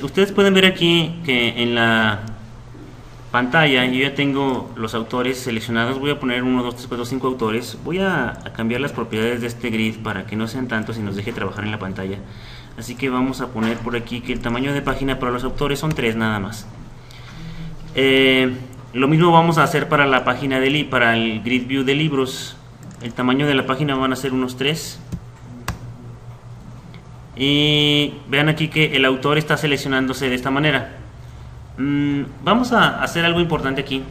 Ustedes pueden ver aquí que en la pantalla yo ya tengo los autores seleccionados. Voy a poner 1, 2, 3, 4, 5 autores. Voy a cambiar las propiedades de este grid para que no sean tantos y nos deje trabajar en la pantalla. Así que vamos a poner por aquí que el tamaño de página para los autores son 3 nada más. Lo mismo vamos a hacer para la página para el grid view de libros. El tamaño de la página van a ser unos 3. Y vean aquí que el autor está seleccionándose de esta manera. Vamos a hacer algo importante aquí.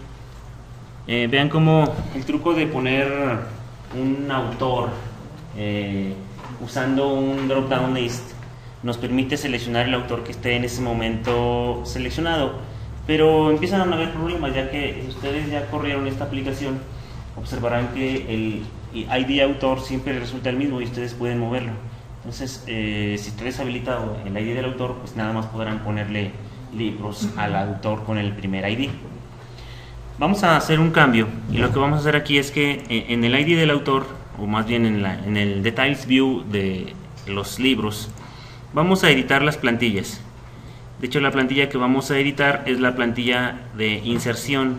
Vean como el truco de poner un autor usando un drop down list nos permite seleccionar el autor que esté en ese momento seleccionado, pero empiezan a haber problemas, ya que ustedes ya corrieron esta aplicación. Observarán que el ID autor siempre resulta el mismo y ustedes pueden moverlo. Entonces, si ustedes habilitado el ID del autor, pues nada más podrán ponerle libros al autor con el primer ID. Vamos a hacer un cambio, y lo que vamos a hacer aquí es que en el ID del autor, o más bien en el Details View de los libros, vamos a editar las plantillas. De hecho, la plantilla que vamos a editar es la plantilla de inserción.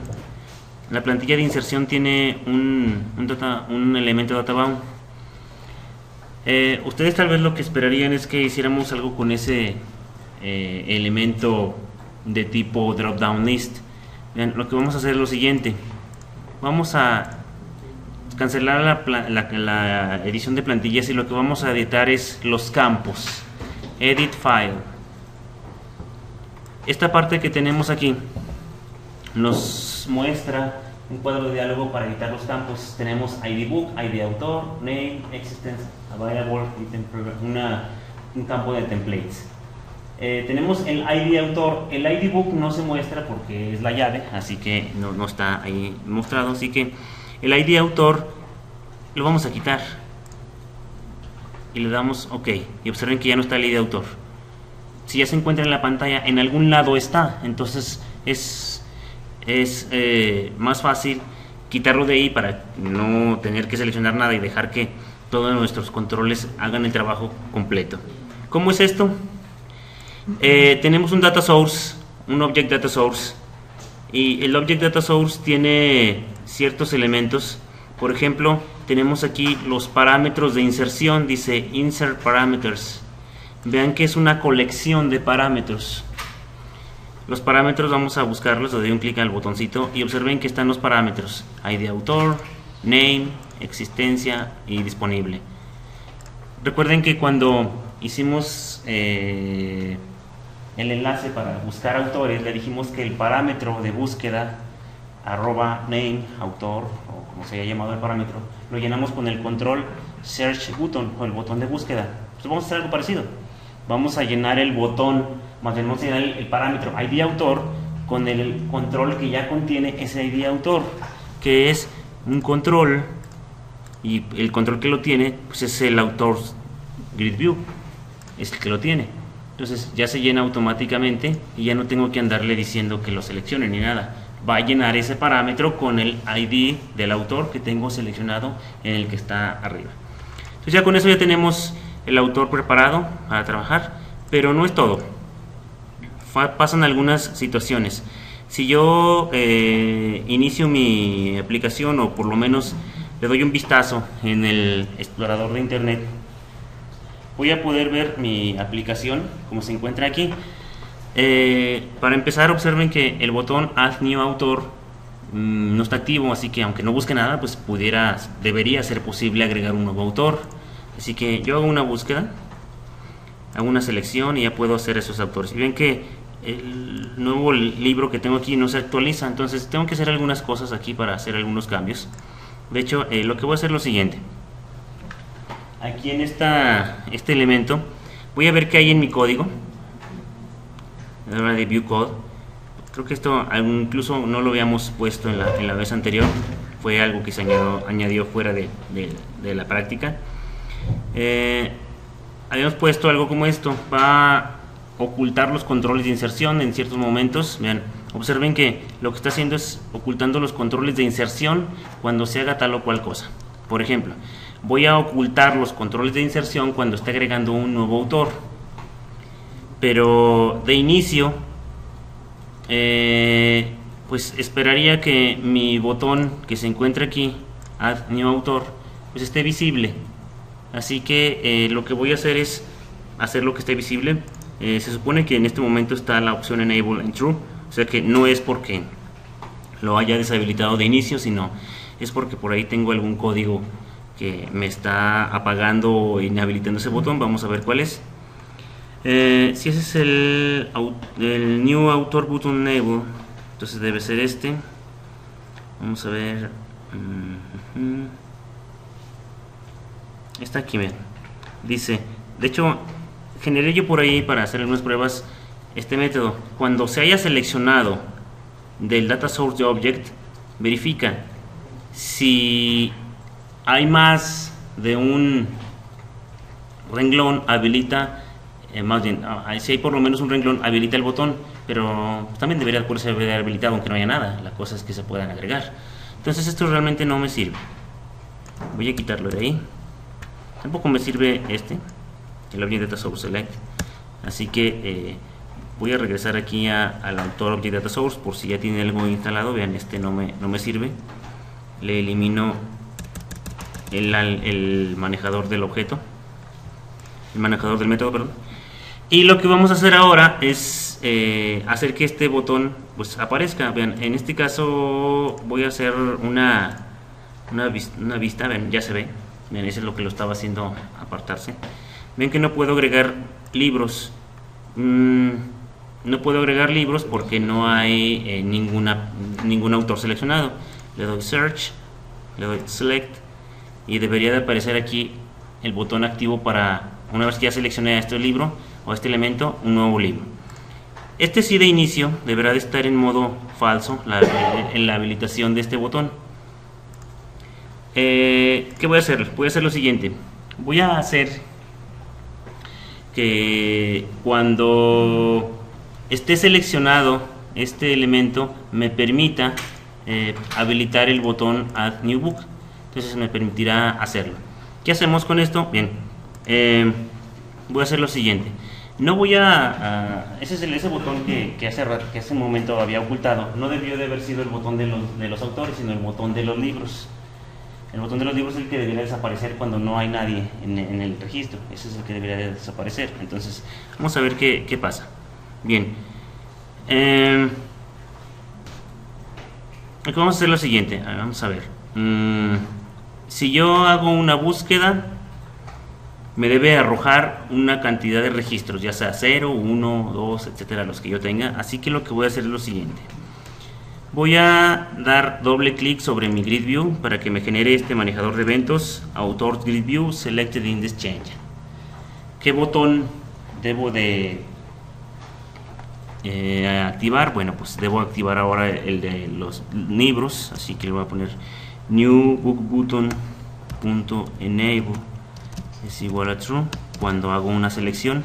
La plantilla de inserción tiene un elemento databound. Ustedes tal vez lo que esperarían es que hiciéramos algo con ese elemento de tipo drop down list. Bien, lo que vamos a hacer es lo siguiente: vamos a cancelar la edición de plantillas y lo que vamos a editar es los campos. Edit file. Esta parte que tenemos aquí nos muestra un cuadro de diálogo para editar los campos. Tenemos ID book, ID autor, name, existence, available, un campo de templates. Tenemos el ID autor. El ID book no se muestra porque es la llave, así que no está ahí mostrado. Así que el ID autor lo vamos a quitar y le damos OK. Y observen que ya no está el ID autor. Si ya se encuentra en la pantalla, en algún lado está. Entonces es más fácil quitarlo de ahí para no tener que seleccionar nada y dejar que todos nuestros controles hagan el trabajo completo. ¿Cómo es esto? Tenemos un data source, un object data source, y el object data source tiene ciertos elementos. Por ejemplo, tenemos aquí los parámetros de inserción. Dice insert parameters. Vean que es una colección de parámetros. Los parámetros vamos a buscarlos, le doy un clic al botoncito y observen que están los parámetros: ID autor, name, existencia y disponible. Recuerden que cuando hicimos el enlace para buscar autores, le dijimos que el parámetro de búsqueda @name autor, o como se haya llamado el parámetro, lo llenamos con el control search button, o el botón de búsqueda. Pues vamos a hacer algo parecido. Vamos a llenar el botón, más bien vamos a llenar el parámetro ID autor con el control que ya contiene ese ID autor, que es un control, y el control que lo tiene pues es el autor grid view, es el que lo tiene. Entonces ya se llena automáticamente y ya no tengo que andarle diciendo que lo seleccione ni nada. Va a llenar ese parámetro con el ID del autor que tengo seleccionado en el que está arriba. Entonces ya con eso ya tenemos el autor preparado para trabajar, pero no es todo. Pasan algunas situaciones. Si yo inicio mi aplicación, o por lo menos le doy un vistazo en el explorador de internet, voy a poder ver mi aplicación como se encuentra aquí. Para empezar, observen que el botón Add New Author no está activo, así que aunque no busque nada, pues debería ser posible agregar un nuevo autor. Así que yo hago una búsqueda, hago una selección y ya puedo hacer esos autores. Y ven que el nuevo libro que tengo aquí no se actualiza, entonces tengo que hacer algunas cosas aquí para hacer algunos cambios. De hecho, lo que voy a hacer es lo siguiente: aquí en este elemento voy a ver qué hay en mi código, de view code. Creo que esto incluso no lo habíamos puesto en la vez anterior, fue algo que se añadió fuera de la práctica. Habíamos puesto algo como esto: va a ocultar los controles de inserción en ciertos momentos. Vean, observen que lo que está haciendo es ocultando los controles de inserción cuando se haga tal o cual cosa. Por ejemplo, voy a ocultar los controles de inserción cuando esté agregando un nuevo autor. pero de inicio pues esperaría que mi botón que se encuentra aquí, Add New Author, pues esté visible. Así que lo que voy a hacer es hacer lo que esté visible. Se supone que en este momento está la opción Enable en True, o sea que no es porque lo haya deshabilitado de inicio, sino es porque por ahí tengo algún código que me está apagando o inhabilitando ese botón. Vamos a ver cuál es. Si ese es el New Author Button Enable, entonces debe ser este. Vamos a ver. Está aquí, miren. Dice, de hecho, generé yo por ahí para hacer algunas pruebas este método. Cuando se haya seleccionado del Data Source de Object, verifica si hay más de un renglón, habilita. Más bien, si hay por lo menos un renglón, habilita el botón, pero también debería poderse haber habilitado aunque no haya nada. La cosa es que se puedan agregar. Entonces esto realmente no me sirve. Voy a quitarlo de ahí. Tampoco me sirve el Object Data Source Select. Así que voy a regresar aquí al autor Object Data Source por si ya tiene algo instalado. Vean, no me sirve. Le elimino el manejador del objeto, el manejador del método, perdón. Y lo que vamos a hacer ahora es hacer que este botón pues aparezca. Vean, en este caso voy a hacer una vista. Ven, ya se ve. Ven, eso es lo que lo estaba haciendo apartarse. Ven que no puedo agregar libros. No puedo agregar libros porque no hay ningún autor seleccionado. Le doy Search, le doy Select y debería de aparecer aquí el botón activo para, una vez que ya seleccioné este libro o este elemento, un nuevo libro. Este sí de inicio deberá de estar en modo falso, en la habilitación de este botón. ¿Qué voy a hacer? Voy a hacer lo siguiente. Voy a hacer que cuando esté seleccionado este elemento me permita habilitar el botón Add New Book. Entonces me permitirá hacerlo. ¿Qué hacemos con esto? Bien, voy a hacer lo siguiente. No voy ese es ese botón que hace un momento había ocultado. No debió de haber sido el botón de los autores, sino el botón de los libros. El botón de los libros es el que debería desaparecer cuando no hay nadie en el registro. Ese es el que debería de desaparecer. Entonces, vamos a ver qué pasa. Bien. Aquí vamos a hacer lo siguiente. Vamos a ver. Si yo hago una búsqueda, me debe arrojar una cantidad de registros, ya sea 0, 1, 2, etcétera, los que yo tenga. Así que lo que voy a hacer es lo siguiente. Voy a dar doble clic sobre mi Grid View para que me genere este manejador de eventos, Author Grid View Selected in this Change. ¿Qué botón debo de activar? Bueno, pues debo activar ahora el de los libros, así que le voy a poner New Book Button .enable es igual a True cuando hago una selección.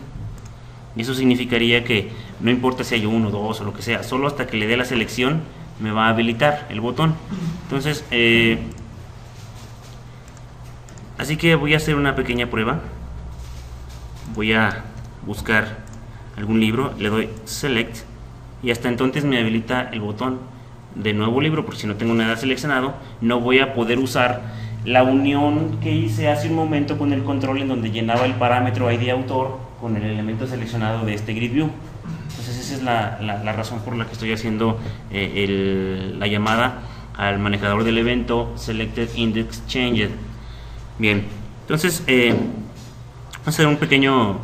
Y eso significaría que no importa si hay 1, 2 o lo que sea, solo hasta que le dé la selección me va a habilitar el botón. Entonces así que voy a hacer una pequeña prueba. Voy a buscar algún libro, le doy Select y hasta entonces me habilita el botón de nuevo libro, porque si no tengo nada seleccionado no voy a poder usar la unión que hice hace un momento con el control, en donde llenaba el parámetro ID autor con el elemento seleccionado de este Grid View. Entonces esa es la razón por la que estoy haciendo la llamada al manejador del evento Selected Index Changed. Bien, entonces vamos a hacer un pequeño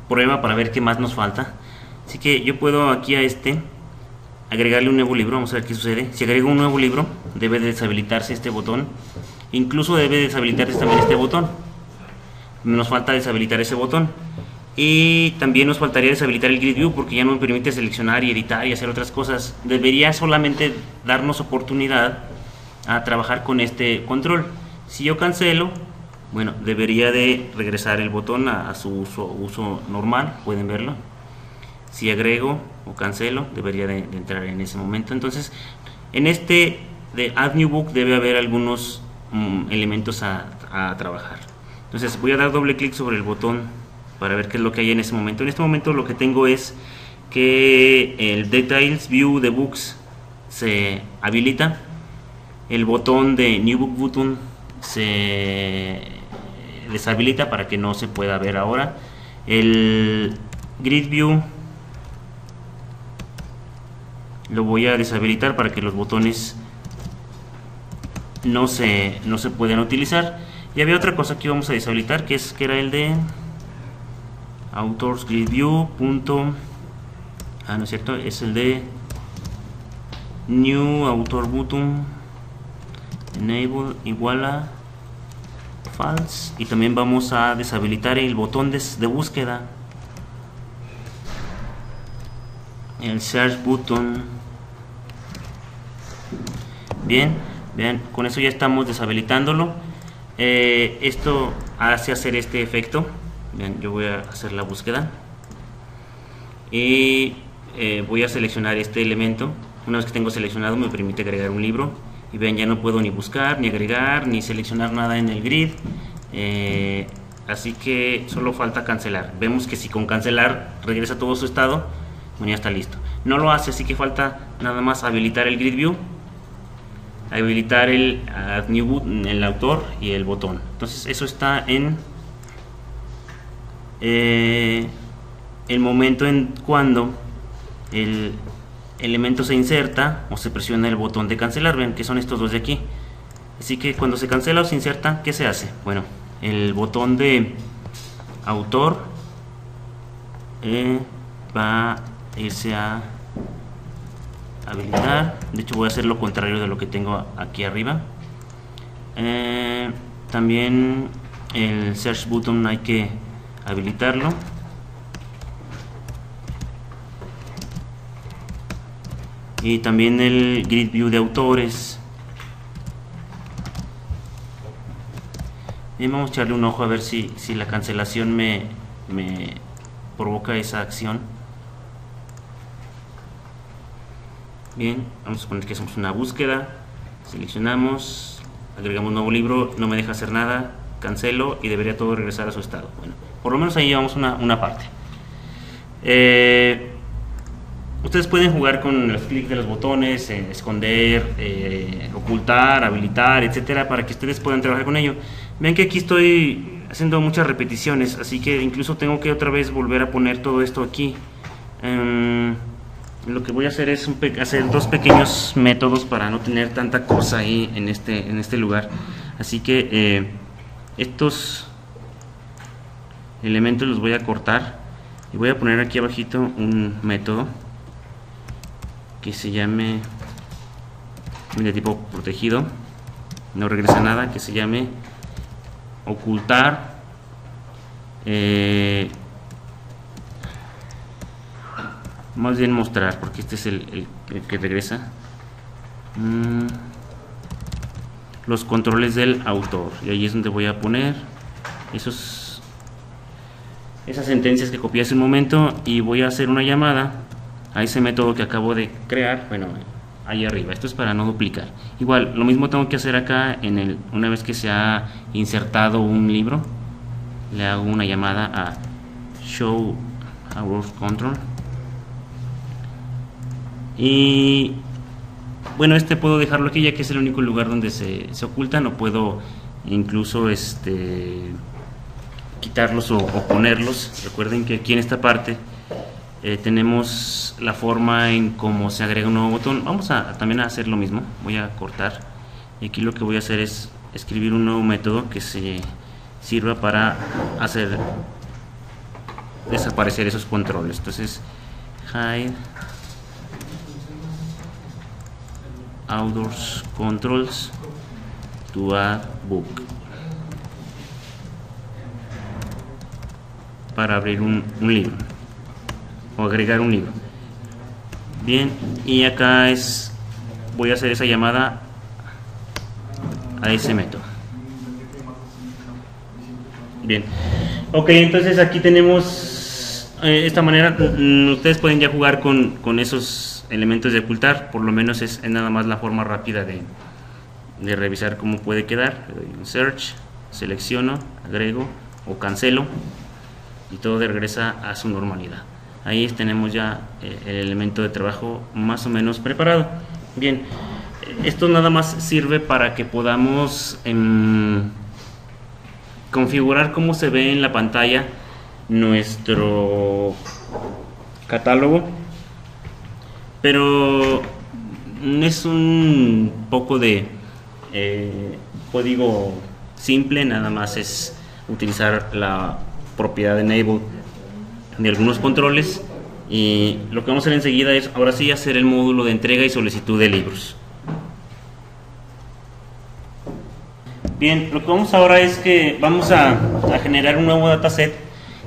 prueba para ver qué más nos falta. Así que yo puedo aquí a agregarle un nuevo libro. Vamos a ver qué sucede. Si agrego un nuevo libro, debe de deshabilitarse este botón. Incluso debe deshabilitarse también este botón. Nos falta deshabilitar ese botón. Y también nos faltaría deshabilitar el Grid View, porque ya no me permite seleccionar y editar y hacer otras cosas. Debería solamente darnos oportunidad a trabajar con este control. Si yo cancelo, bueno, debería de regresar el botón a su uso normal. Pueden verlo. Si agrego o cancelo, debería de entrar en ese momento. Entonces, en de Add New Book debe haber algunos elementos a trabajar. Entonces voy a dar doble clic sobre el botón para ver qué es lo que hay en ese momento. En este momento lo que tengo es que el Details View de Books se habilita, el botón de New Book Button se deshabilita para que no se pueda ver ahora, el Grid View lo voy a deshabilitar para que los botones no se pueden utilizar. Y había otra cosa que íbamos a deshabilitar, que era el de Authors Grid View. No es cierto, es el de New Author Button Enable igual a false. Y también vamos a deshabilitar el botón de búsqueda, el Search Button. Bien, vean, con eso ya estamos deshabilitándolo. Esto hace hacer este efecto. Bien, yo voy a hacer la búsqueda y voy a seleccionar este elemento. Una vez que tengo seleccionado me permite agregar un libro y vean, ya no puedo ni buscar, ni agregar, ni seleccionar nada en el grid, así que solo falta cancelar. Vemos que si con cancelar regresa todo su estado, bueno, ya está listo. No lo hace, así que falta nada más habilitar el Grid View, habilitar el autor y el botón. Entonces eso está en el momento en cuando el elemento se inserta o se presiona el botón de cancelar. Ven que son estos dos de aquí. Así que cuando se cancela o se inserta, ¿qué se hace? Bueno, el botón de autor va a irse a habilitar. De hecho voy a hacer lo contrario de lo que tengo aquí arriba. También el search button hay que habilitarlo. Y también el grid view de autores. Bien, vamos a echarle un ojo a ver si la cancelación me provoca esa acción. Bien, vamos a suponer que hacemos una búsqueda, seleccionamos, agregamos un nuevo libro, no me deja hacer nada, cancelo y debería todo regresar a su estado. Bueno, por lo menos ahí llevamos una parte. Ustedes pueden jugar con los clics de los botones, esconder, ocultar, habilitar, etcétera, para que ustedes puedan trabajar con ello. Ven que aquí estoy haciendo muchas repeticiones, así que incluso tengo que otra vez volver a poner todo esto aquí. Lo que voy a hacer es hacer dos pequeños métodos para no tener tanta cosa ahí en este lugar. Así que estos elementos los voy a cortar y voy a poner aquí abajito un método que se llame de tipo protegido, no regresa nada, que se llame ocultar más bien mostrar, porque este es el que regresa los controles del autor, y ahí es donde voy a poner esas sentencias que copié hace un momento, y voy a hacer una llamada a ese método que acabo de crear, bueno, ahí arriba. Esto es para no duplicar. Igual, lo mismo tengo que hacer acá una vez que se ha insertado un libro, le hago una llamada a show our control. Y bueno, puedo dejarlo aquí ya que es el único lugar donde se ocultan, o puedo incluso quitarlos o ponerlos. Recuerden que aquí en esta parte tenemos la forma en cómo se agrega un nuevo botón. Vamos también a hacer lo mismo. Voy a cortar y aquí lo que voy a hacer es escribir un nuevo método que se sirva para hacer desaparecer esos controles. Entonces, hide outdoors controls to add book, para abrir un libro o agregar un libro. Bien, y acá voy a hacer esa llamada a ese método. Bien, ok, entonces aquí tenemos esta manera. Ustedes pueden ya jugar con esos elementos de ocultar. Por lo menos es nada más la forma rápida de revisar cómo puede quedar. Le doy un search, selecciono, agrego o cancelo. y todo regresa a su normalidad. Ahí tenemos ya el elemento de trabajo más o menos preparado. Bien, esto nada más sirve para que podamos configurar cómo se ve en la pantalla nuestro catálogo, pero es un poco de código simple, nada más es utilizar la propiedad de enable de algunos controles, y lo que vamos a hacer enseguida es ahora sí hacer el módulo de entrega y solicitud de libros. Bien, lo que vamos ahora es que vamos a generar un nuevo dataset.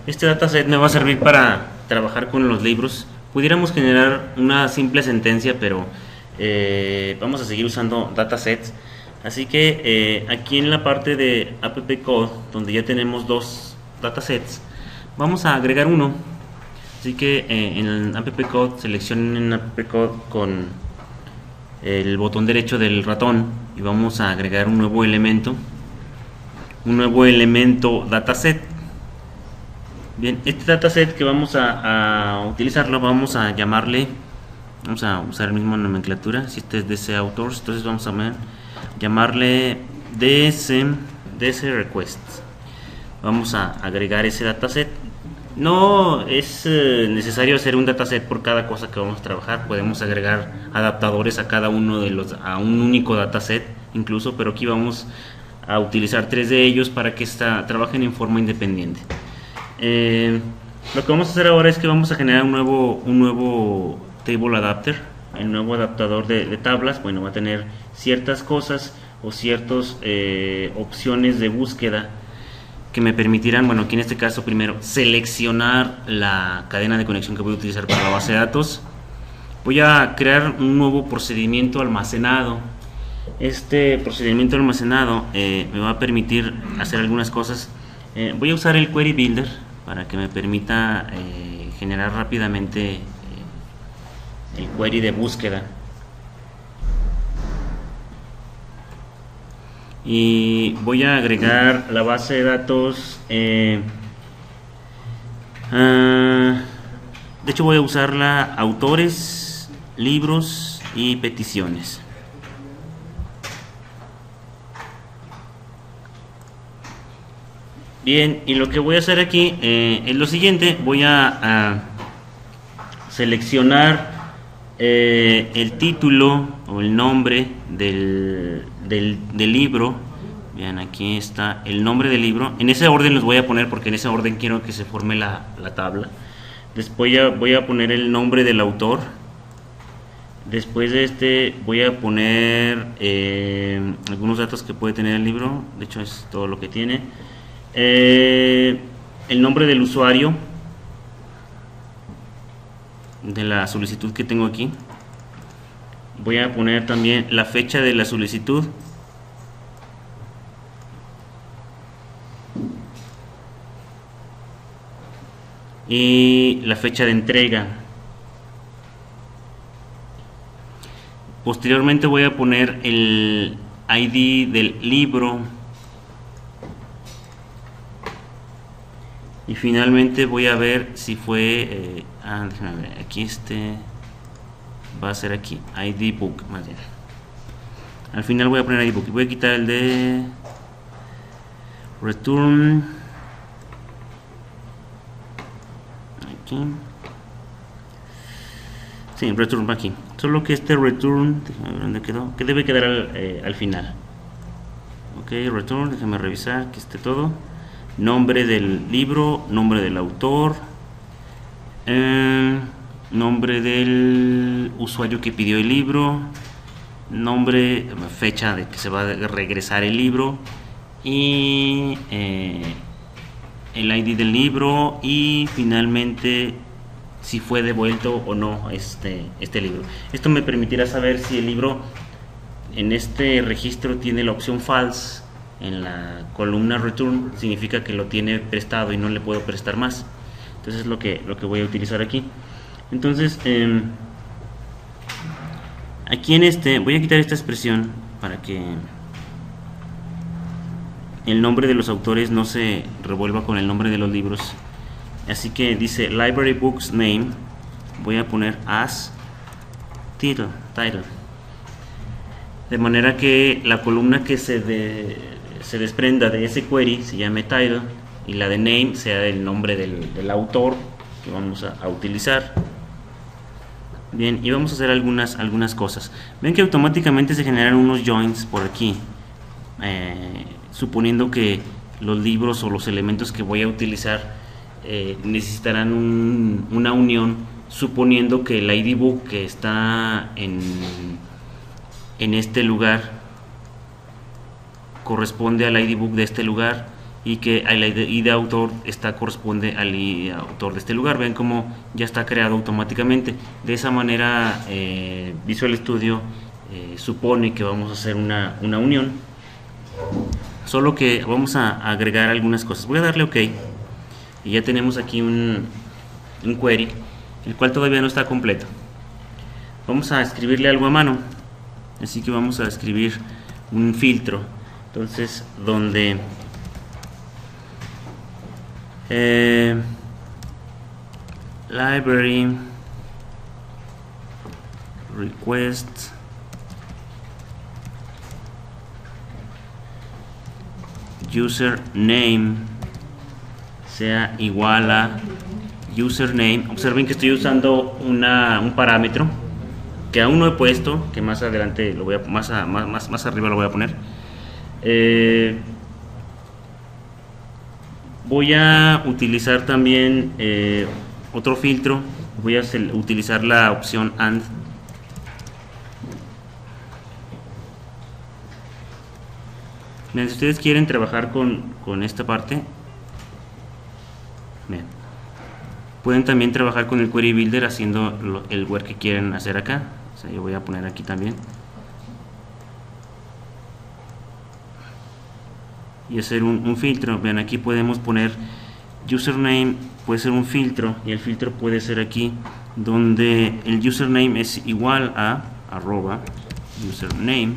Este dataset me va a servir para trabajar con los libros. Pudiéramos generar una simple sentencia, pero vamos a seguir usando datasets. Así que aquí en la parte de AppCode, donde ya tenemos dos datasets, vamos a agregar uno. Así que en el AppCode, seleccionen AppCode con el botón derecho del ratón y vamos a agregar un nuevo elemento dataset. Bien, este dataset que vamos a utilizarlo, vamos a llamarle, vamos a usar la misma nomenclatura. Si este es DC Authors, entonces vamos a llamarle DS Request. Vamos a agregar ese dataset. No es necesario hacer un dataset por cada cosa que vamos a trabajar. Podemos agregar adaptadores a cada uno de los, a un único dataset incluso, pero aquí vamos a utilizar 3 de ellos para que trabajen en forma independiente. Lo que vamos a hacer ahora es que vamos a generar un nuevo table adapter. El nuevo adaptador de tablas, bueno, va a tener ciertas cosas o ciertas opciones de búsqueda que me permitirán, bueno, aquí en este caso primero seleccionar la cadena de conexión que voy a utilizar para la base de datos. Voy a crear un nuevo procedimiento almacenado. Este procedimiento almacenado me va a permitir hacer algunas cosas. Voy a usar el Query Builder para que me permita generar rápidamente el query de búsqueda. Y voy a agregar la base de datos. De hecho voy a usarla autores, libros y peticiones. Bien, y lo que voy a hacer aquí es lo siguiente. Voy a seleccionar el título o el nombre del libro. Vean, aquí está el nombre del libro. En ese orden los voy a poner porque en ese orden quiero que se forme la tabla. Después voy a poner el nombre del autor. Después de este voy a poner algunos datos que puede tener el libro. De hecho es todo lo que tiene. El nombre del usuario de la solicitud que tengo aquí. Voy a poner también la fecha de la solicitud. Y la fecha de entrega. Posteriormente voy a poner el ID del libro. Y finalmente voy a ver si fue déjame ver, aquí va a ser aquí ID book, más bien. Al final voy a poner ID book y voy a quitar el de return aquí. Sí, return aquí. Solo que este return, déjame ver dónde quedó, que debe quedar al final. Ok, return, déjame revisar que esté todo. Nombre del libro, nombre del autor, nombre del usuario que pidió el libro, nombre, fecha de que se va a regresar el libro y el ID del libro, y finalmente si fue devuelto o no este libro. Esto me permitirá saber si el libro en este registro tiene la opción false. En la columna return significa que lo tiene prestado y no le puedo prestar más. Entonces es lo que voy a utilizar aquí. Entonces aquí en voy a quitar esta expresión para que el nombre de los autores no se revuelva con el nombre de los libros. así que dice library books name, voy a poner as title, de manera que la columna que se desprenda de ese query se llame title y la de name sea el nombre del autor que vamos a utilizar. Bien, y vamos a hacer algunas cosas. Ven que automáticamente se generan unos joins por aquí, suponiendo que los libros o los elementos que voy a utilizar necesitarán una unión, suponiendo que el ID book que está en este lugar corresponde al ID book de este lugar y que el ID de autor corresponde al ID autor de este lugar. Ven cómo ya está creado automáticamente. De esa manera Visual Studio supone que vamos a hacer una unión, solo que vamos a agregar algunas cosas. Voy a darle OK y ya tenemos aquí un query, el cual todavía no está completo. Vamos a escribirle algo a mano, así que vamos a escribir un filtro. Entonces, donde library request username sea igual a username. Observen que estoy usando un parámetro que aún no he puesto, que más adelante lo voy a más arriba lo voy a poner. Voy a utilizar también otro filtro. Voy a utilizar la opción AND. Bien, si ustedes quieren trabajar con esta parte, bien, pueden también trabajar con el Query Builder haciendo el work que quieren hacer acá. O sea, yo voy a poner aquí también y hacer un filtro. Vean, aquí podemos poner username, puede ser un filtro, y el filtro puede ser aquí, donde el username es igual a @username,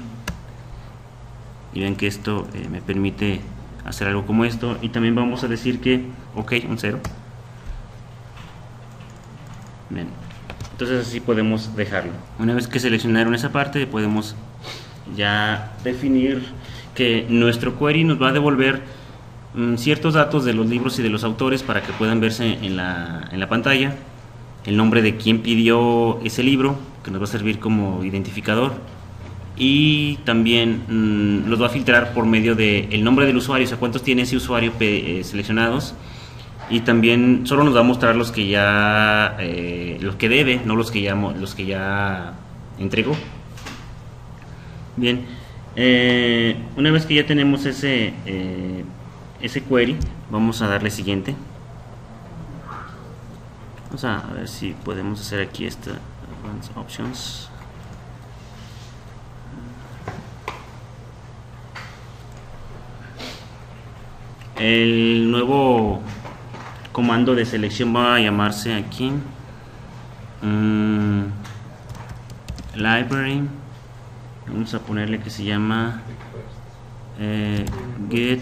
y ven que esto me permite hacer algo como esto. Y también vamos a decir que ok, un 0. Bien, entonces así podemos dejarlo. Una vez que seleccionaron esa parte, podemos ya definir que nuestro query nos va a devolver ciertos datos de los libros y de los autores para que puedan verse en la pantalla. El nombre de quien pidió ese libro, que nos va a servir como identificador, y también los va a filtrar por medio del nombre del usuario, o sea, cuántos tiene ese usuario seleccionados, y también solo nos va a mostrar los que ya los que debe, no los que ya entregó. Bien, una vez que ya tenemos ese query, vamos a darle siguiente. Vamos a ver si podemos hacer aquí esta Advanced Options. El nuevo comando de selección va a llamarse aquí library. Vamos a ponerle que se llama get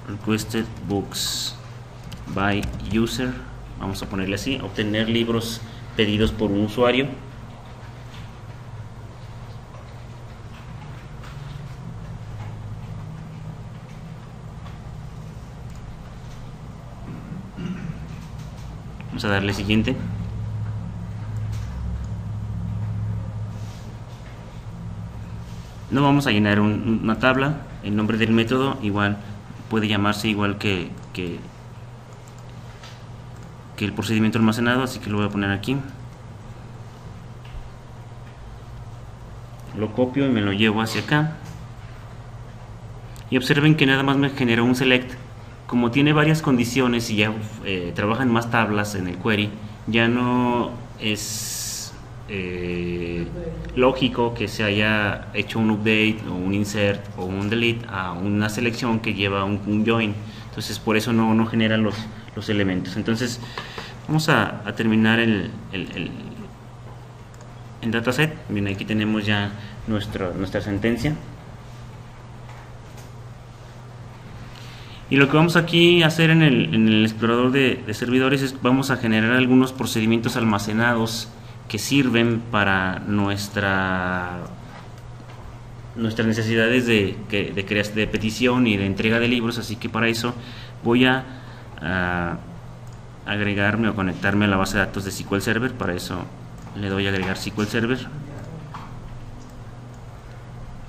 requested books by user. Vamos a ponerle así, obtener libros pedidos por un usuario. Vamos a darle siguiente. No vamos a llenar una tabla. El nombre del método igual puede llamarse igual que el procedimiento almacenado, así que lo voy a poner aquí. Lo copio y me lo llevo hacia acá. Y observen que nada más me generó un select. Como tiene varias condiciones y ya trabajan más tablas en el query, ya no es lógico que se haya hecho un update o un insert o un delete a una selección que lleva un join. Entonces por eso no genera los elementos. Entonces vamos a terminar el dataset. Bien, aquí tenemos ya nuestra sentencia. Y lo que vamos aquí a hacer en el explorador de servidores es vamos a generar algunos procedimientos almacenados que sirven para nuestras necesidades de petición y de entrega de libros. Así que para eso voy a agregarme o conectarme a la base de datos de SQL Server. Para eso le doy a agregar SQL Server.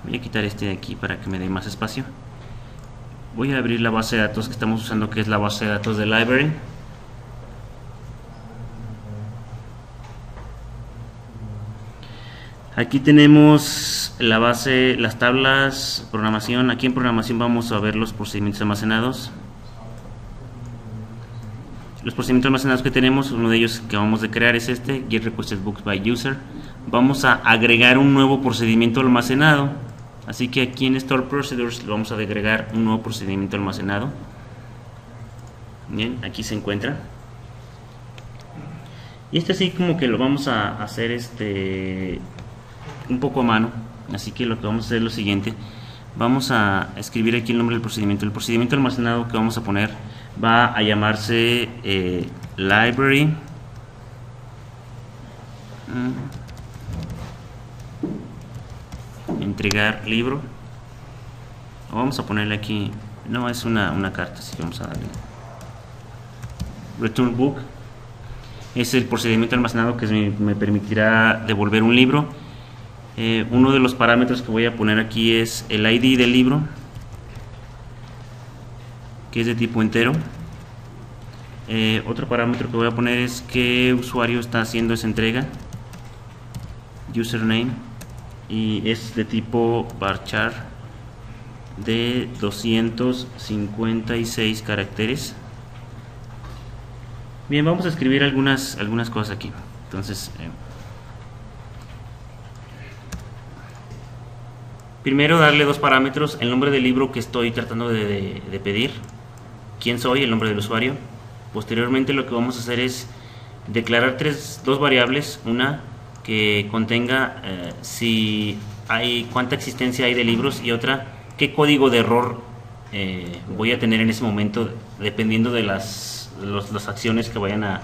Voy a quitar este de aquí para que me dé más espacio. Voy a abrir la base de datos que estamos usando, que es la base de datos de Library. Aquí tenemos la base, las tablas, programación. Aquí en programación vamos a ver los procedimientos almacenados. Los procedimientos almacenados que tenemos, uno de ellos que vamos a crear es este, Get Requested Books by User. Vamos a agregar un nuevo procedimiento almacenado. Así que aquí en Store Procedures le vamos a agregar un nuevo procedimiento almacenado. Bien, aquí se encuentra. Y este así como que lo vamos a hacer un poco a mano. Así que lo que vamos a hacer es lo siguiente. Vamos a escribir aquí el nombre del procedimiento. El procedimiento almacenado que vamos a poner va a llamarse Library. Entregar libro. O vamos a ponerle aquí, no es una carta, así que vamos a darle Return Book. Es el procedimiento almacenado que me permitirá devolver un libro. Uno de los parámetros que voy a poner aquí es el ID del libro, que es de tipo entero. Otro parámetro que voy a poner es qué usuario está haciendo esa entrega, username, y es de tipo varchar de 256 caracteres. Bien, vamos a escribir algunas cosas aquí. Entonces, primero darle dos parámetros: el nombre del libro que estoy tratando de pedir, quién soy, el nombre del usuario. Posteriormente lo que vamos a hacer es declarar dos variables, una que contenga cuánta existencia hay de libros, y otra qué código de error voy a tener en ese momento, dependiendo de las acciones que vayan a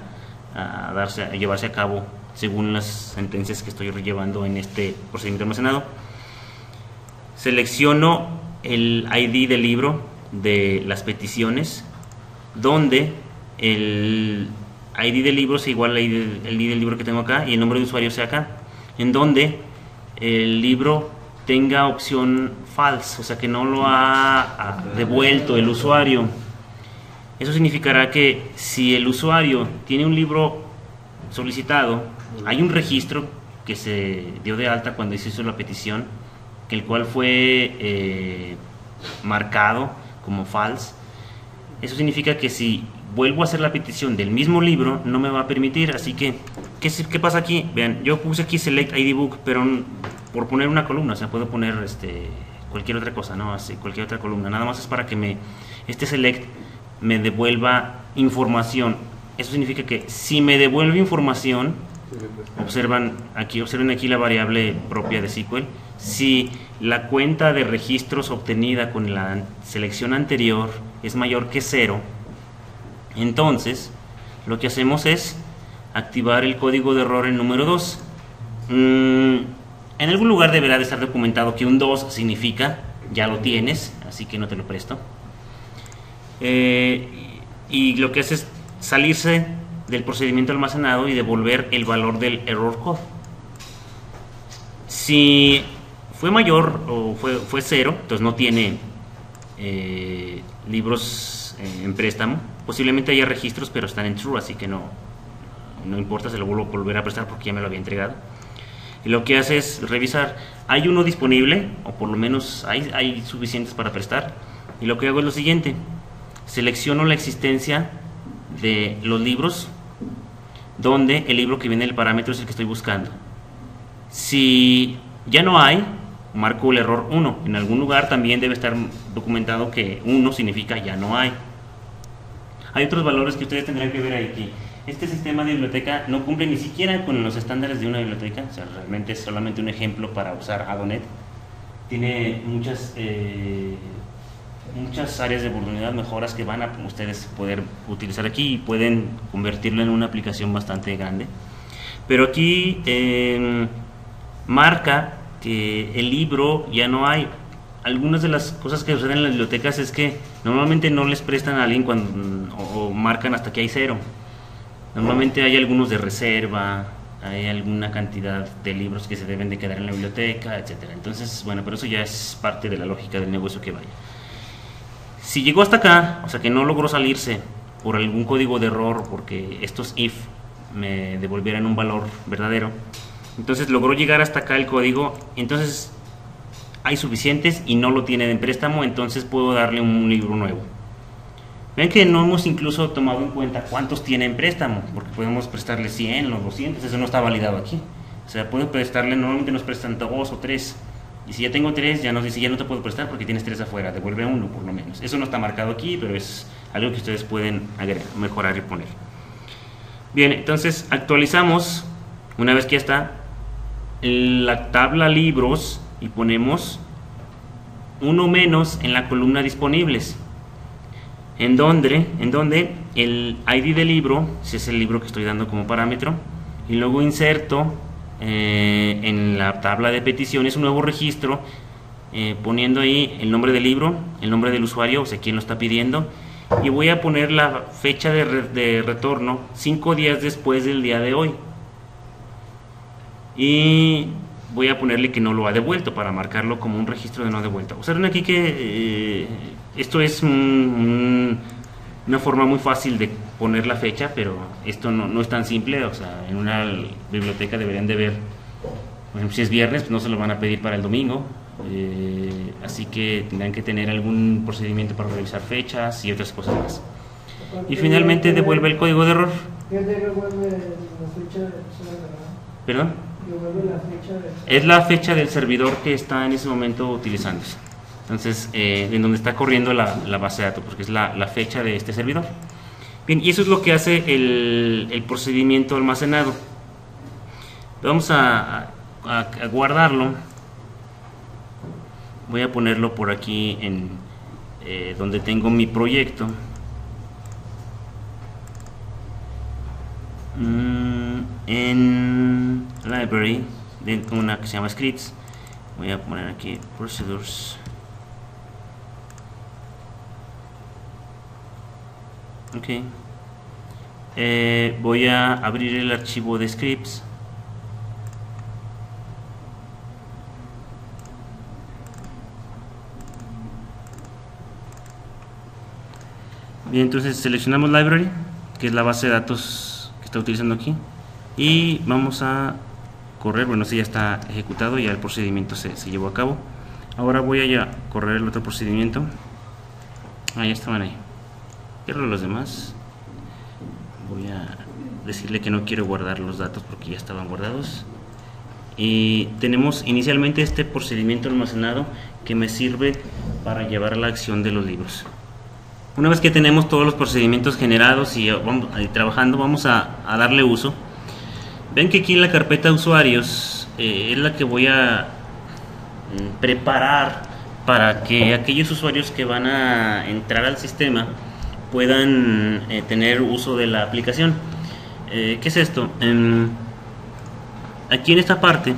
llevarse a cabo según las sentencias que estoy llevando en este procedimiento almacenado. Selecciono el ID del libro de las peticiones, donde el ID del libro sea igual al ID del libro que tengo acá y el nombre de usuario sea acá, en donde el libro tenga opción false, o sea que no lo ha devuelto el usuario. Eso significará que si el usuario tiene un libro solicitado, hay un registro que se dio de alta cuando se hizo la petición, el cual fue marcado como false. Eso significa que si vuelvo a hacer la petición del mismo libro, no me va a permitir. Así que, ¿qué pasa aquí? Vean, yo puse aquí Select ID Book, pero por poner una columna, o sea, puedo poner cualquier otra cosa, ¿no? Así, cualquier otra columna. Nada más es para que este Select me devuelva información. Eso significa que si me devuelve información, observen aquí la variable propia de SQL. Si la cuenta de registros obtenida con la selección anterior es mayor que 0, entonces lo que hacemos es activar el código de error en número 2. En algún lugar deberá de estar documentado que un 2 significa ya lo tienes, así que no te lo presto. Y lo que hace es salirse del procedimiento almacenado y devolver el valor del error code. Si fue mayor o fue 0, entonces no tiene libros en préstamo. Posiblemente haya registros, pero están en true, así que no importa, se lo vuelvo a volver a prestar porque ya me lo había entregado. Y lo que hace es revisar, hay uno disponible, o por lo menos hay suficientes para prestar. Y lo que hago es lo siguiente: selecciono la existencia de los libros donde el libro que viene en el parámetro es el que estoy buscando. Si ya no hay, marco el error 1. En algún lugar también debe estar documentado que 1 significa ya no hay. Hay otros valores que ustedes tendrán que ver aquí. Este sistema de biblioteca no cumple ni siquiera con los estándares de una biblioteca, o sea, realmente es solamente un ejemplo para usar ADONet. Tiene muchas muchas áreas de oportunidad, mejoras que van a ustedes poder utilizar aquí y pueden convertirlo en una aplicación bastante grande. Pero aquí marca que el libro ya no hay. Algunas de las cosas que suceden en las bibliotecas es que normalmente no les prestan a alguien o marcan hasta que hay 0. Normalmente hay algunos de reserva, hay alguna cantidad de libros que se deben de quedar en la biblioteca, etcétera. Entonces, bueno, pero eso ya es parte de la lógica del negocio que vaya. Si llegó hasta acá, o sea que no logró salirse por algún código de error, porque estos if me devolvieran un valor verdadero, entonces logró llegar hasta acá el código, entonces hay suficientes y no lo tiene en préstamo, entonces puedo darle un libro nuevo. Ven que no hemos incluso tomado en cuenta cuántos tiene en préstamo, porque podemos prestarle 100 o 200, eso no está validado aquí. O sea, puedo prestarle, normalmente nos prestan 2 o 3, y si ya tengo 3, ya nos dice, ya no te puedo prestar porque tienes 3 afuera, devuelve 1 por lo menos. Eso no está marcado aquí, pero es algo que ustedes pueden agregar, mejorar y poner. Bien, entonces actualizamos, una vez que ya está, la tabla libros y ponemos 1 menos en la columna disponibles, en donde el ID del libro, si es el libro que estoy dando como parámetro, y luego inserto en la tabla de peticiones un nuevo registro, poniendo ahí el nombre del libro, el nombre del usuario, o sea, quién lo está pidiendo, y voy a poner la fecha de retorno 5 días después del día de hoy, y voy a ponerle que no lo ha devuelto para marcarlo como un registro de no devuelta. Observen aquí que esto es una forma muy fácil de poner la fecha, pero esto no es tan simple. O sea, en una biblioteca deberían de ver, por ejemplo, si es viernes, pues no se lo van a pedir para el domingo, así que tendrán que tener algún procedimiento para revisar fechas y otras cosas más. Y finalmente devuelve el código de error. ¿Qué devuelve la fecha? ¿Perdón? Es la fecha del servidor que está en ese momento utilizándose. Entonces, en donde está corriendo la base de datos, porque es la fecha de este servidor. Bien, y eso es lo que hace el procedimiento almacenado. Vamos a guardarlo. Voy a ponerlo por aquí en donde tengo mi proyecto. En library, dentro de una que se llama scripts, voy a poner aquí procedures. Ok, voy a abrir el archivo de scripts. Bien, entonces seleccionamos library, que es la base de datos que está utilizando aquí, y vamos a correr. Bueno, si ya está ejecutado, ya el procedimiento se llevó a cabo. Ahora voy a correr el otro procedimiento. Ya estaban ahí. Cierro los demás. Voy a decirle que no quiero guardar los datos porque ya estaban guardados. Y tenemos inicialmente este procedimiento almacenado que me sirve para llevar a la acción de los libros. Una vez que tenemos todos los procedimientos generados y trabajando, vamos a darle uso. Ven que aquí en la carpeta usuarios es la que voy a preparar para que aquellos usuarios que van a entrar al sistema puedan tener uso de la aplicación. ¿Qué es esto? Aquí en esta parte,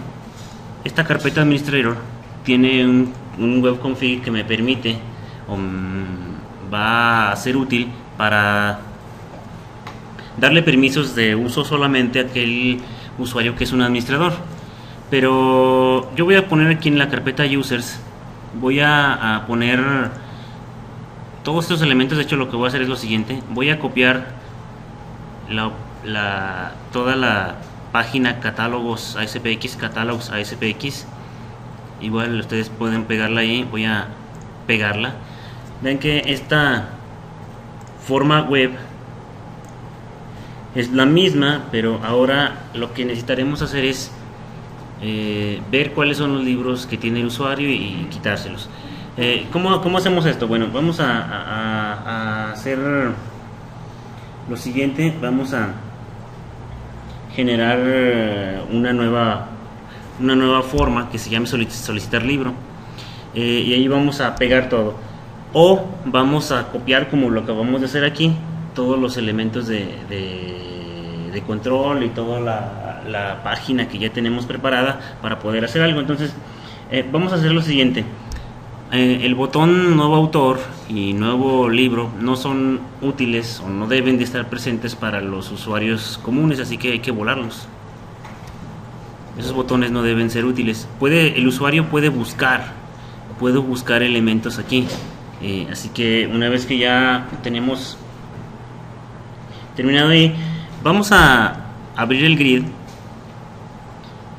esta carpeta administrator tiene un web config que me permite, va a ser útil para darle permisos de uso solamente a aquel usuario que es un administrador. Pero yo voy a poner aquí en la carpeta users, voy a poner todos estos elementos. De hecho, lo que voy a hacer es lo siguiente: voy a copiar toda la página catálogos ASPX, igual ustedes pueden pegarla ahí. Voy a pegarla. Ven que esta forma web es la misma, pero ahora lo que necesitaremos hacer es ver cuáles son los libros que tiene el usuario y quitárselos. ¿Cómo hacemos esto? Bueno, vamos a hacer lo siguiente. Vamos a generar una nueva forma que se llame solicitar libro, y ahí vamos a pegar todo. o vamos a copiar, como lo acabamos de hacer aquí, todos los elementos de control y toda la página que ya tenemos preparada para poder hacer algo. Entonces vamos a hacer lo siguiente. El botón nuevo autor y nuevo libro no son útiles o no deben de estar presentes para los usuarios comunes, así que hay que volarlos. Esos botones no deben ser útiles. El usuario puede buscar elementos aquí, así que una vez que ya tenemos terminado ahí, vamos a abrir el grid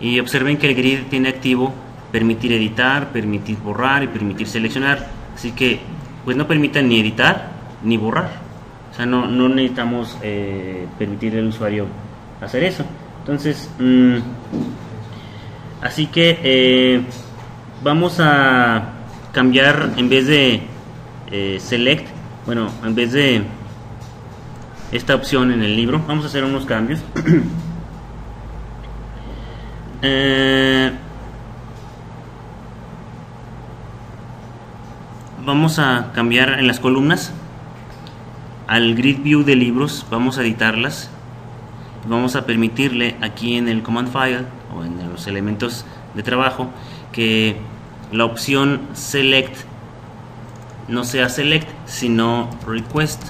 y observen que el grid tiene activo permitir editar, permitir borrar y permitir seleccionar, así que pues no permitan ni editar ni borrar, o sea, no necesitamos permitir al usuario hacer eso. Entonces así que vamos a cambiar, en vez de select, bueno, en vez de esta opción en el libro, vamos a hacer unos cambios. Vamos a cambiar en las columnas al grid view de libros, vamos a editarlas, vamos a permitirle aquí en el command file o en los elementos de trabajo que la opción select no sea select sino request.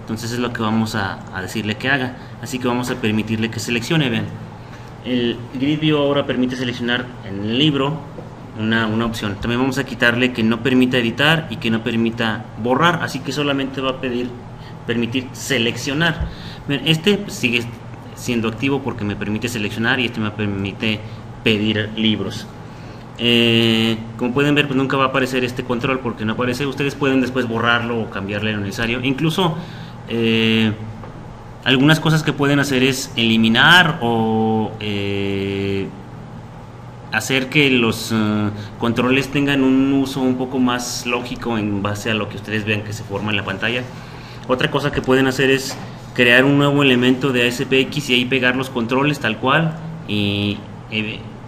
Entonces es lo que vamos a decirle que haga, así que vamos a permitirle que seleccione. Vean, el grid view ahora permite seleccionar en el libro una opción. También vamos a quitarle que no permita editar y que no permita borrar, así que solamente va a permitir seleccionar. Bien, este sigue siendo activo porque me permite seleccionar y este me permite pedir libros. Como pueden ver, pues nunca va a aparecer este control porque no aparece. Ustedes pueden después borrarlo o cambiarle lo necesario. Incluso algunas cosas que pueden hacer es eliminar o hacer que los controles tengan un uso un poco más lógico en base a lo que ustedes vean que se forma en la pantalla. Otra cosa que pueden hacer es crear un nuevo elemento de ASPX y ahí pegar los controles tal cual, y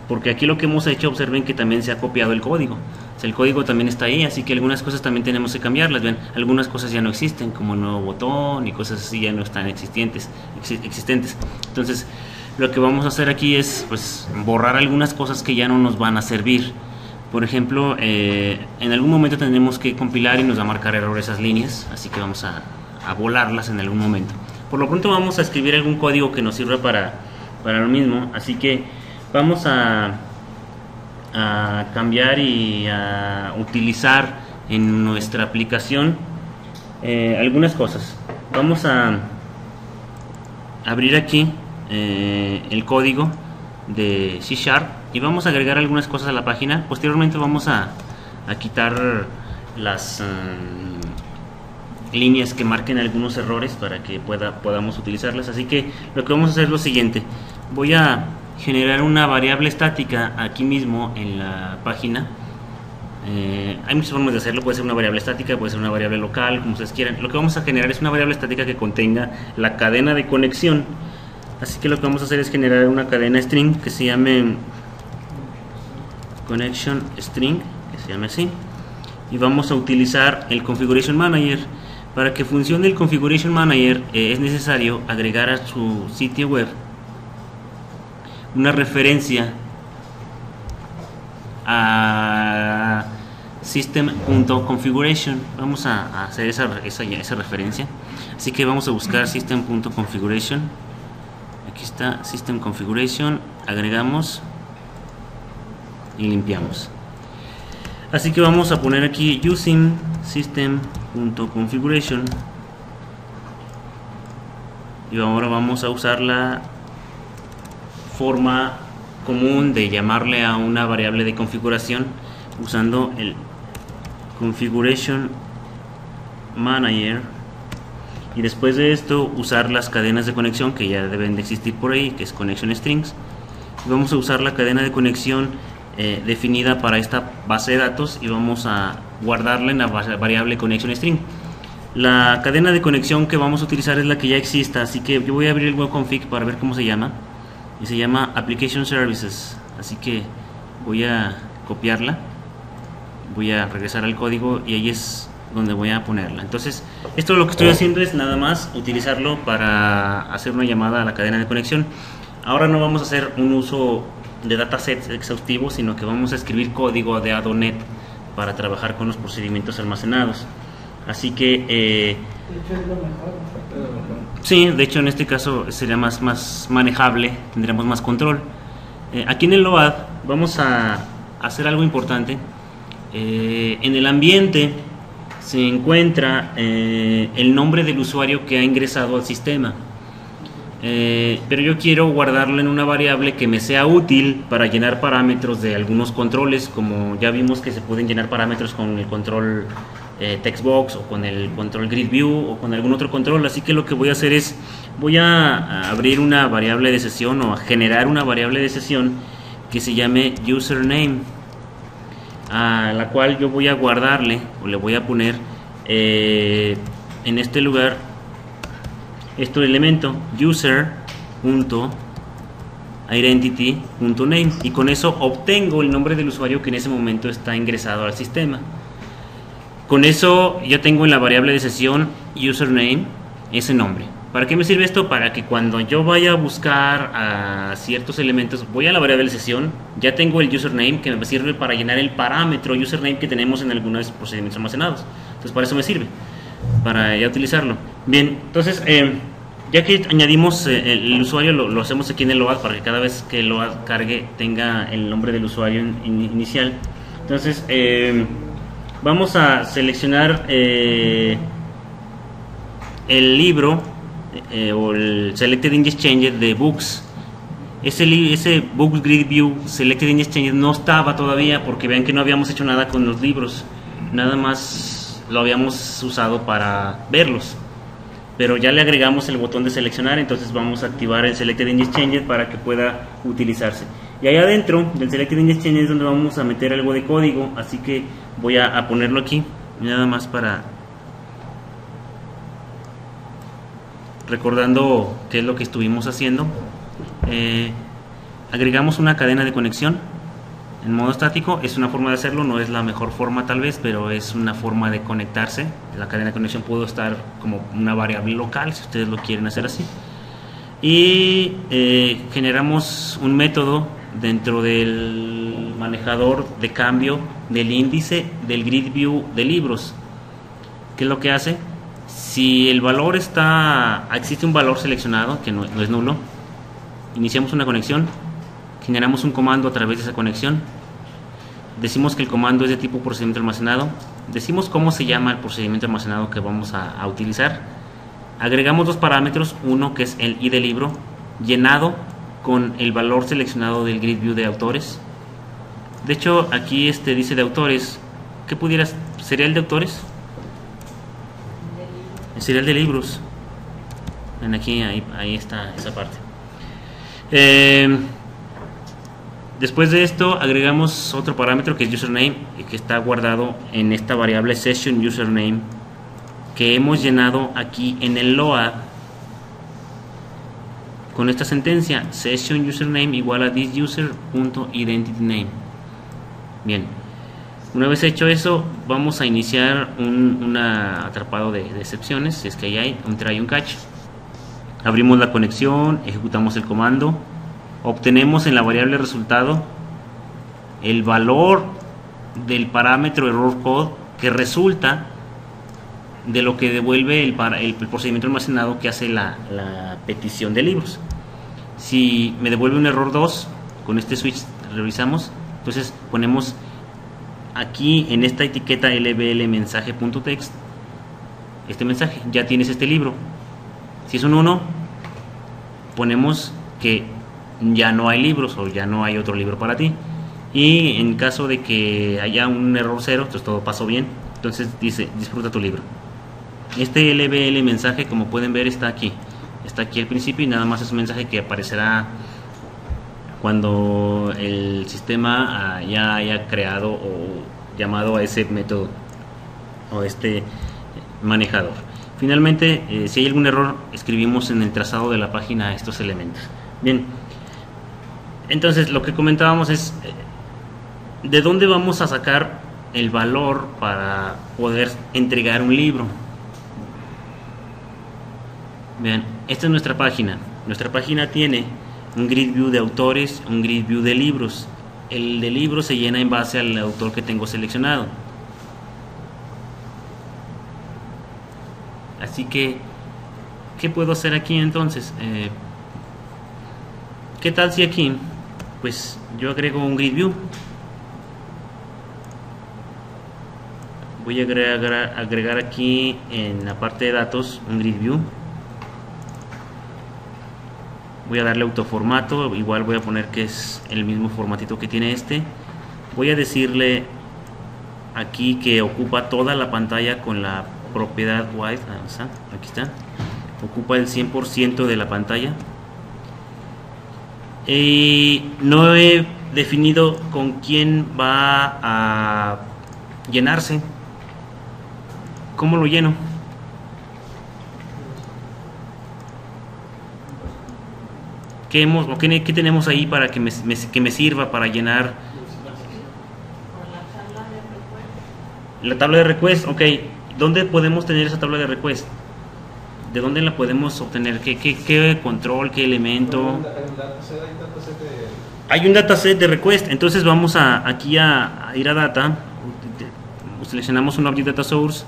porque aquí lo que hemos hecho, observen que también se ha copiado el código. O sea, el código también está ahí, así que algunas cosas también tenemos que cambiarlas. Ven, algunas cosas ya no existen, como el nuevo botón y cosas así ya no están existentes. Entonces lo que vamos a hacer aquí es pues borrar algunas cosas que ya no nos van a servir. Por ejemplo, en algún momento tendremos que compilar y nos va a marcar error esas líneas, así que vamos a volarlas en algún momento. Por lo pronto vamos a escribir algún código que nos sirva para lo mismo, así que vamos a cambiar y a utilizar en nuestra aplicación algunas cosas. Vamos a abrir aquí el código de C# y vamos a agregar algunas cosas a la página. Posteriormente vamos a quitar las líneas que marquen algunos errores para que podamos utilizarlas. Así que lo que vamos a hacer es lo siguiente: voy a generar una variable estática aquí mismo en la página. Hay muchas formas de hacerlo, puede ser una variable estática, puede ser una variable local, como ustedes quieran. Lo que vamos a generar es una variable estática que contenga la cadena de conexión. Así que lo que vamos a hacer es generar una cadena string que se llame connection string, que se llame así, y vamos a utilizar el configuration manager. Para que funcione el configuration manager es necesario agregar a su sitio web una referencia a system.configuration. Vamos a hacer esa referencia, así que vamos a buscar system.configuration. Aquí está system configuration, agregamos y limpiamos. Así que vamos a poner aquí using system.configuration y ahora vamos a usar la forma común de llamarle a una variable de configuración usando el configuration manager, y después de esto usar las cadenas de conexión que ya deben de existir por ahí, que es connection strings. Y vamos a usar la cadena de conexión definida para esta base de datos y vamos a guardarla en la variable connection string. La cadena de conexión que vamos a utilizar es la que ya exista, así que yo voy a abrir el webconfig para ver cómo se llama, y se llama application services, así que voy a copiarla voy a regresar al código y ahí es donde voy a ponerla. Entonces, esto lo que estoy haciendo es nada más utilizarlo para hacer una llamada a la cadena de conexión. Ahora no vamos a hacer un uso de datasets exhaustivos, sino que vamos a escribir código de ADONet para trabajar con los procedimientos almacenados. Así que De hecho, es lo mejor. sí, de hecho en este caso sería más manejable, tendremos más control. Aquí en el LOAD vamos a hacer algo importante. En el ambiente se encuentra el nombre del usuario que ha ingresado al sistema. Pero yo quiero guardarlo en una variable que me sea útil para llenar parámetros de algunos controles, como ya vimos que se pueden llenar parámetros con el control textbox o con el control grid view o con algún otro control. Así que lo que voy a hacer es voy a abrir una variable de sesión o a generar una variable de sesión que se llame username, a la cual yo voy a guardarle o le voy a poner en este lugar este elemento user.identity.name, y con eso obtengo el nombre del usuario que en ese momento está ingresado al sistema. Con eso yo tengo en la variable de sesión username ese nombre. ¿Para qué me sirve esto? Para que cuando yo vaya a buscar a ciertos elementos, voy a la variable de sesión, ya tengo el username que me sirve para llenar el parámetro username que tenemos en algunos procedimientos almacenados. Entonces para eso me sirve, para ya utilizarlo. Bien, entonces ya que añadimos el usuario, lo hacemos aquí en el LOAD para que cada vez que el LOAD cargue tenga el nombre del usuario inicial. Entonces vamos a seleccionar el libro o el Selected Index Changer de Books. Ese Books Grid View Selected Index Changer no estaba todavía, porque vean que no habíamos hecho nada con los libros, nada más lo habíamos usado para verlos, pero ya le agregamos el botón de seleccionar. Entonces vamos a activar el Selected Index Changer para que pueda utilizarse, y ahí adentro del Selected Index Changer es donde vamos a meter algo de código. Así que voy a ponerlo aquí nada más para recordando qué es lo que estuvimos haciendo. Agregamos una cadena de conexión en modo estático. Es una forma de hacerlo, no es la mejor forma tal vez, pero es una forma de conectarse. La cadena de conexión puede estar como una variable local si ustedes lo quieren hacer así. Y generamos un método dentro del manejador de cambio del índice del grid view de libros. ¿Qué es lo que hace? Si el valor existe un valor seleccionado que no es nulo, iniciamos una conexión, generamos un comando a través de esa conexión, decimos que el comando es de tipo procedimiento almacenado, decimos cómo se llama el procedimiento almacenado que vamos a utilizar, agregamos dos parámetros, uno que es el id del libro, llenado con el valor seleccionado del grid view de autores. De hecho aquí dice de autores, ¿qué pudieras? ¿Sería el de autores? El serial de libros. Aquí, ahí está esa parte. Después de esto agregamos otro parámetro que es username, que está guardado en esta variable session username que hemos llenado aquí en el LOAD con esta sentencia: session username igual a thisUser.identityName. Bien, una vez hecho eso, vamos a iniciar un atrapado de excepciones, si es que ahí hay un try y un catch. Abrimos la conexión, ejecutamos el comando, obtenemos en la variable resultado el valor del parámetro error code que resulta de lo que devuelve el procedimiento almacenado que hace la petición de libros. Si me devuelve un error 2, con este switch revisamos, entonces ponemos aquí en esta etiqueta lbl mensaje.text este mensaje: ya tienes este libro. Si es un 1, ponemos que ya no hay libros o ya no hay otro libro para ti. Y en caso de que haya un error 0, entonces todo pasó bien, entonces dice disfruta tu libro. Este lbl mensaje, como pueden ver, está aquí al principio, y nada más es un mensaje que aparecerá cuando el sistema ya haya creado o llamado a ese método o este manejador. Finalmente, si hay algún error, escribimos en el trazado de la página estos elementos. Bien, entonces lo que comentábamos es de dónde vamos a sacar el valor para poder entregar un libro. Vean, esta es nuestra página. Nuestra página tiene un grid view de autores, un grid view de libros. El de libros se llena en base al autor que tengo seleccionado. Así que, ¿qué puedo hacer aquí entonces? ¿Qué tal si aquí, pues yo agrego un grid view? Voy a agregar aquí en la parte de datos un grid view. Voy a darle autoformato, igual voy a poner que es el mismo formatito que tiene este. Voy a decirle aquí que ocupa toda la pantalla con la propiedad white. Aquí está, ocupa el 100% de la pantalla. No he definido con quién va a llenarse. ¿Cómo lo lleno? ¿Qué tenemos ahí para que me sirva para llenar? La tabla de request. Ok, ¿dónde podemos tener esa tabla de request? ¿De dónde la podemos obtener? ¿Qué control, qué elemento? Hay un dataset de request. Entonces vamos aquí a ir a data. Seleccionamos un object data source.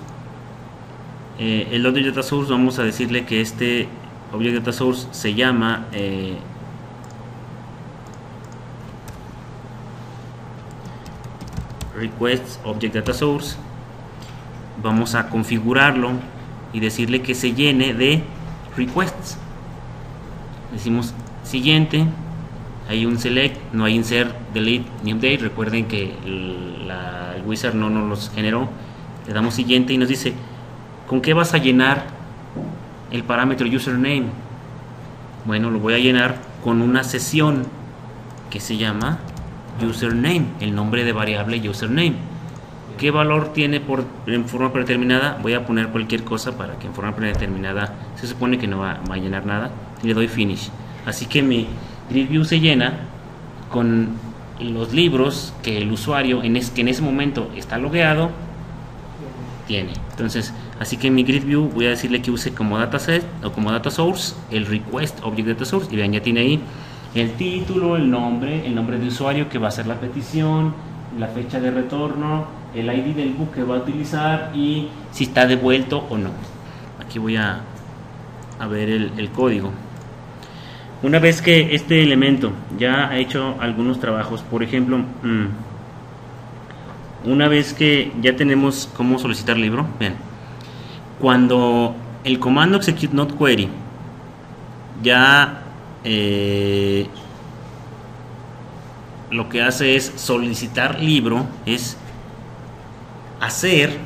El object data source, vamos a decirle que este object data source se llama request object data source. Vamos a configurarlo y decirle que se llene de requests. Decimos siguiente. Hay un select, no hay insert, delete ni update. Recuerden que el wizard no nos los generó. Le damos siguiente y nos dice ¿con qué vas a llenar el parámetro username? Bueno, lo voy a llenar con una sesión que se llama username, el nombre de variable username. ¿Qué valor tiene en forma predeterminada? Voy a poner cualquier cosa para que en forma predeterminada se supone que no va a llenar nada. Y le doy finish. Así que mi grid view se llena con los libros que el usuario que en ese momento está logueado tiene. Entonces, así que en mi grid view voy a decirle que use como dataset o como data source el request object data source. Y vean, ya tiene ahí el título, el nombre de usuario que va a hacer la petición, la fecha de retorno, el ID del book que va a utilizar y si está devuelto o no. Aquí voy a ver el código. Una vez que este elemento ya ha hecho algunos trabajos, por ejemplo, una vez que ya tenemos cómo solicitar libro, bien, cuando el comando execute not query ya lo que hace es solicitar libro, es hacer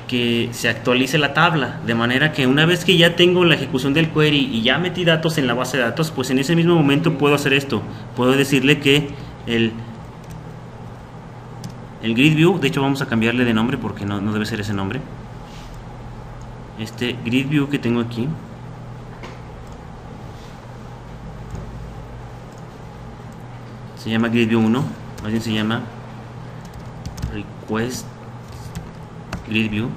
que se actualice la tabla, de manera que una vez que ya tengo la ejecución del query y ya metí datos en la base de datos, pues en ese mismo momento puedo hacer esto, puedo decirle que el grid view, de hecho vamos a cambiarle de nombre porque no debe ser ese nombre. Este grid view que tengo aquí se llama grid view 1, más bien se llama request grid view,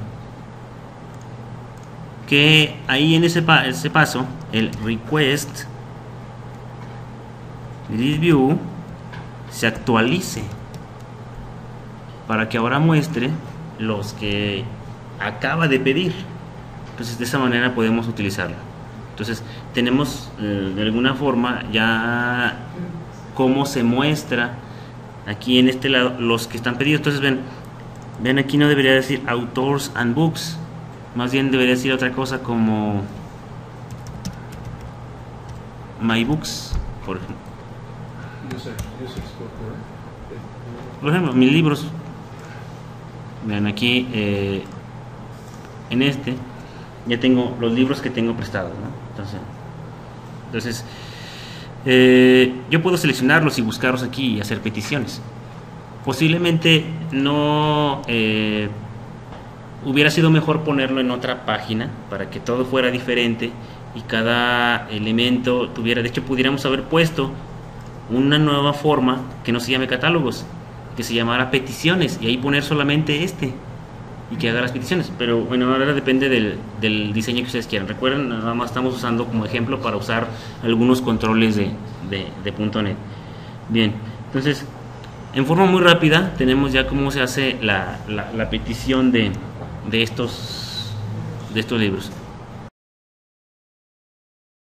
que ahí en ese paso el request grid view se actualice para que ahora muestre los que acaba de pedir. Entonces de esa manera podemos utilizarlo. Entonces tenemos de alguna forma ya cómo se muestra aquí en este lado los que están pedidos. Entonces ven aquí no debería decir authors and books, más bien debería decir otra cosa como my books, por ejemplo. Por ejemplo, mis libros. Vean aquí en este ya tengo los libros que tengo prestados, ¿no? Entonces yo puedo seleccionarlos y buscarlos aquí y hacer peticiones. Posiblemente no hubiera sido mejor ponerlo en otra página para que todo fuera diferente y cada elemento tuviera, de hecho pudiéramos haber puesto una nueva forma que no se llame catálogos, que se llamara peticiones y ahí poner solamente y que haga las peticiones. Pero bueno, ahora depende del diseño que ustedes quieran. Recuerden, nada más estamos usando como ejemplo para usar algunos controles de .NET. Bien, entonces en forma muy rápida tenemos ya cómo se hace la petición de estos libros.